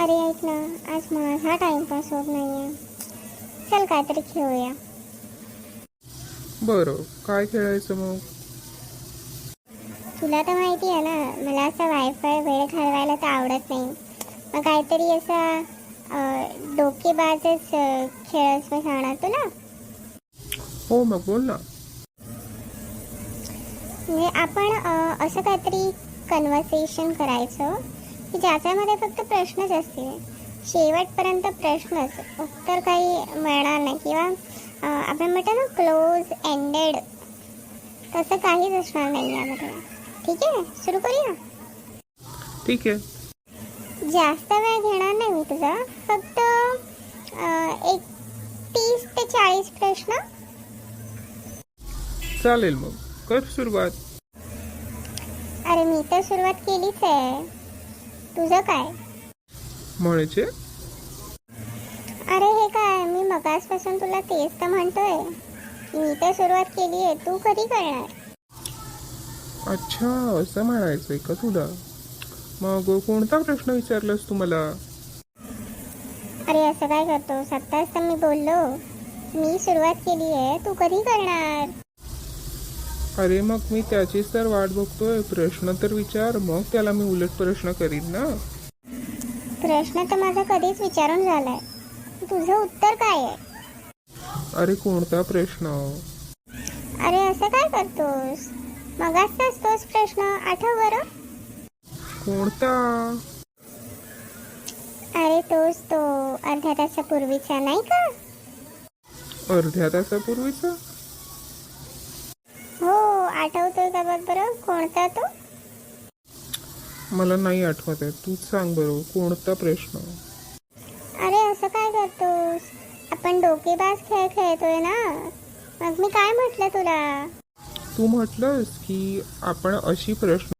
अरे ऐक ना, आज माझा टाइमपास होत नाहीये. चल काहीतरी खेळूया. बरं, काय खेळायचं मग? तुला तर माहिती आहे ना, मला असं वायफाय वेळ घालवायला तर आवडत नाही. मग काहीतरी असा डोकेबाजच खेळ असं सांगणार तुला. हो, मग बोल ना. म्हणजे आपण असं काहीतरी कन्व्हर्सेशन करायचं की ज्याच्यामध्ये फक्त प्रश्नच असतील. शेवटपर्यंत प्रश्नच, उत्तर काही मिळणार नाही. किंवा आपण म्हणतो ना क्लोज एंडेड, तसं काहीच असणार नाही यामध्ये. ठीक आहे, सुरू करूया. ठीक आहे. जास्त वेळ घेणार नाही मी तुझा, फक्त एक 30 ते 40 प्रश्न. चालेल, मग कर सुरुवात. अरे मी तर सुरुवात केलीच आहे, तुझं काय? म्हणजे अरे हे काय, मी मगासपासून तुला तेच तर म्हणतोय की मी तर सुरुवात केली आहे, तू कधी करणार? अच्छा, असं म्हणायचंय का तुला? मग कोणता प्रश्न विचारलास तू मला? अरे असं काय करतोस, आत्ताच तर मी बोललो मी सुरुवात केली आहे, तू कधी करणार? अरे मग मी त्याचीच तर वाट बघतोय. प्रश्न तर विचार, मग त्याला मी उलट प्रश्न करीन ना. प्रश्न तर माझा कधीच विचारून झालाय, तुझं उत्तर काय आहे? अरे कोणता प्रश्न? अरे असं काय करतोस, मगाचाच तोच प्रश्न आठव बरं. कोणता? अरे तोच तो, अर्ध्या तासापूर्वीचा नाही का? अर्ध्या तासापूर्वीचा? हो, आठवतोय का बघ बरं, कोणता तो? मला नाही आठवत आहे, तूच सांग बरं, कोणता प्रश्न? अरे असं काय करतोस, आपण डोकेबाज खेळ खेळतोय ना. मग मी काय म्हटलं तुला? तू म्हटलंस की आपण अशी प्रश्न